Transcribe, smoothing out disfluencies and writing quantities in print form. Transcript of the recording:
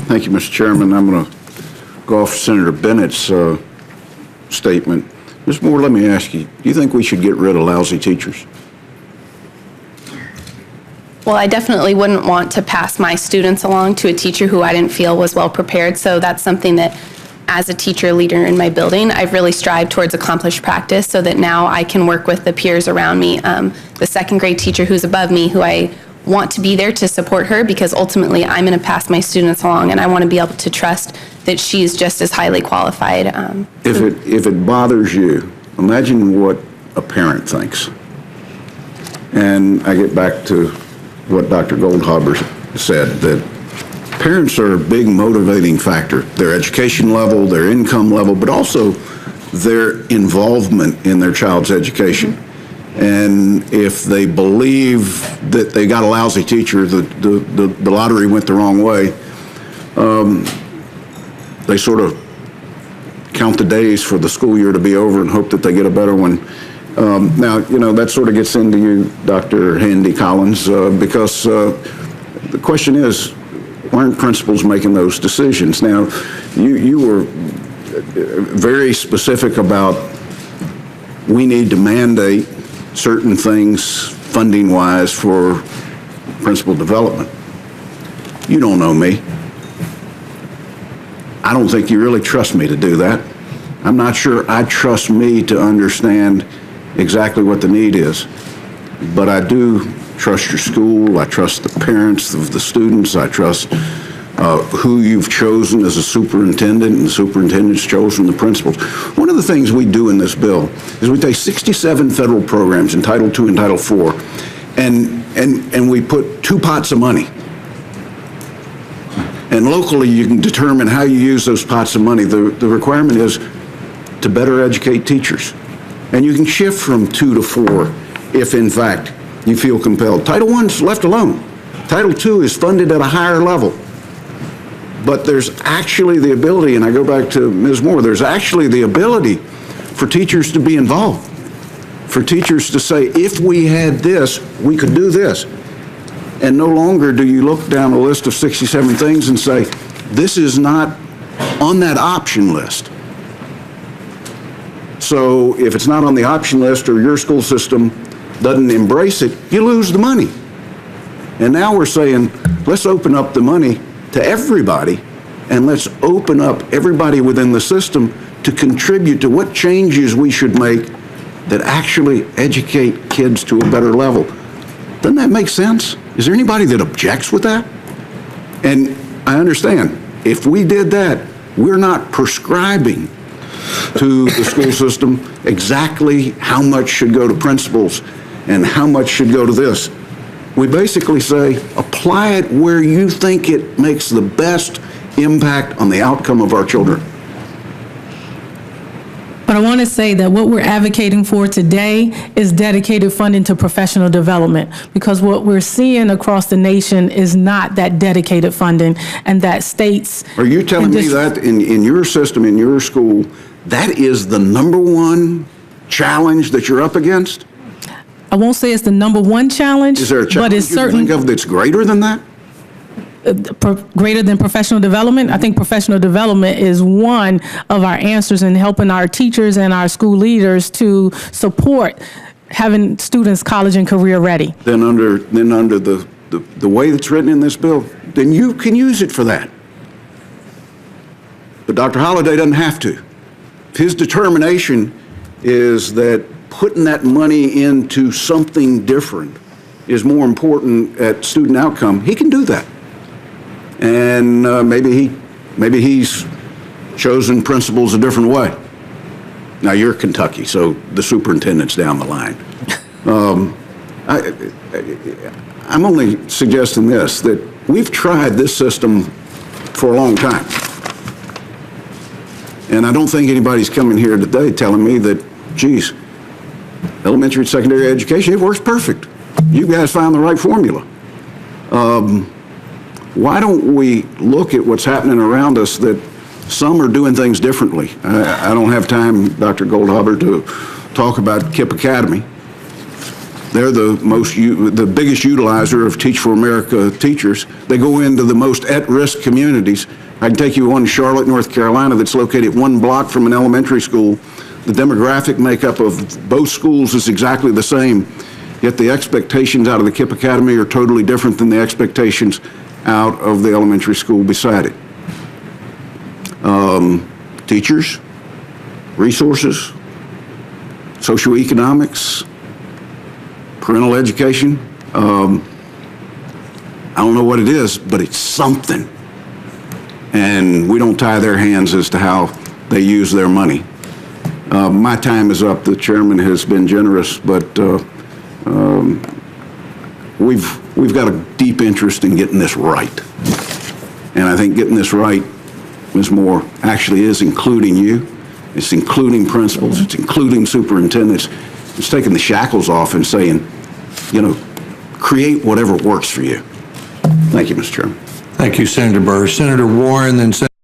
Thank you, Mr. Chairman. I'm going to go off Senator Bennett's statement. Ms. Moore, let me ask you, do you think we should get rid of lousy teachers? Well, I definitely wouldn't want to pass my students along to a teacher who I didn't feel was well prepared. So that's something that, as a teacher leader in my building, I've really strived towards accomplished practice so that now I can work with the peers around me. The second grade teacher who's above me, who I want to be there to support her, because ultimately I'm going to pass my students along, and I want to be able to trust that she's just as highly qualified. If it bothers you, imagine what a parent thinks. And I get back to what Dr. Goldhaber said, that parents are a big motivating factor. Their education level, their income level, but also their involvement in their child's education. And if they believe that they got a lousy teacher, the lottery went the wrong way, they sort of count the days for the school year to be over and hope that they get a better one. Now, you know, that sort of gets into you, Dr. Handy Collins, because the question is, why aren't principals making those decisions? Now, you were very specific about we need to mandate certain things funding-wise for principal development. You don't know me. I don't think you really trust me to do that. I'm not sure I trust me to understand exactly what the need is. But I do trust your school. I trust the parents of the students. I trust who you've chosen as a superintendent, and the superintendent's chosen the principals. One of the things we do in this bill is we take 67 federal programs in Title II and Title IV, and we put two pots of money. And locally, you can determine how you use those pots of money. The requirement is to better educate teachers. And you can shift from 2 to 4 if, in fact, you feel compelled. Title I's left alone. Title II is funded at a higher level. But there's actually the ability, and I go back to Ms. Moore, there's actually the ability for teachers to be involved, for teachers to say, if we had this, we could do this. And no longer do you look down a list of 67 things and say, this is not on that option list. So if it's not on the option list, or your school system doesn't embrace it, you lose the money. And now we're saying, let's open up the money to everybody, and let's open up everybody within the system to contribute to what changes we should make that actually educate kids to a better level. Doesn't that make sense? Is there anybody that objects with that? And I understand, if we did that, we're not prescribing to the school system exactly how much should go to principals and how much should go to this. We basically say, apply it where you think it makes the best impact on the outcome of our children. But I want to say that what we're advocating for today is dedicated funding to professional development, because what we're seeing across the nation is not that dedicated funding, and that states... Are you telling me that in your system, in your school, that is the #1 challenge that you're up against? I won't say it's the #1 challenge. Is there a challenge but it's you can think of that's greater than that? Greater than professional development? I think professional development is one of our answers in helping our teachers and our school leaders to support having students college and career ready. Then under the way that's written in this bill, then you can use it for that. But Dr. Holliday doesn't have to. If his determination is that putting that money into something different is more important at student outcome, he can do that. And maybe he's chosen principals a different way. Now, you're Kentucky, so the superintendent's down the line. I'm only suggesting this, that we've tried this system for a long time. And I don't think anybody's coming here today telling me that, geez, elementary and secondary education, it works perfect. You guys found the right formula. Why don't we look at what's happening around us, that some are doing things differently? I don't have time, Dr. Goldhaber, to talk about KIPP Academy. They're the biggest utilizer of Teach for America teachers. They go into the most at-risk communities. I can take you one in Charlotte, North Carolina, that's located 1 block from an elementary school. The demographic makeup of both schools is exactly the same, yet the expectations out of the KIPP Academy are totally different than the expectations out of the elementary school beside it. Teachers, resources, socioeconomics, parental education. I don't know what it is, but it's something. And we don't tie their hands as to how they use their money. My time is up. The chairman has been generous, but we've got a deep interest in getting this right. And I think getting this right, Ms. Moore, actually is including you. It's including principals. It's including superintendents. It's taking the shackles off and saying, you know, create whatever works for you. Thank you, Mr. Chairman. Thank you, Senator Burr. Senator Warren, then Senator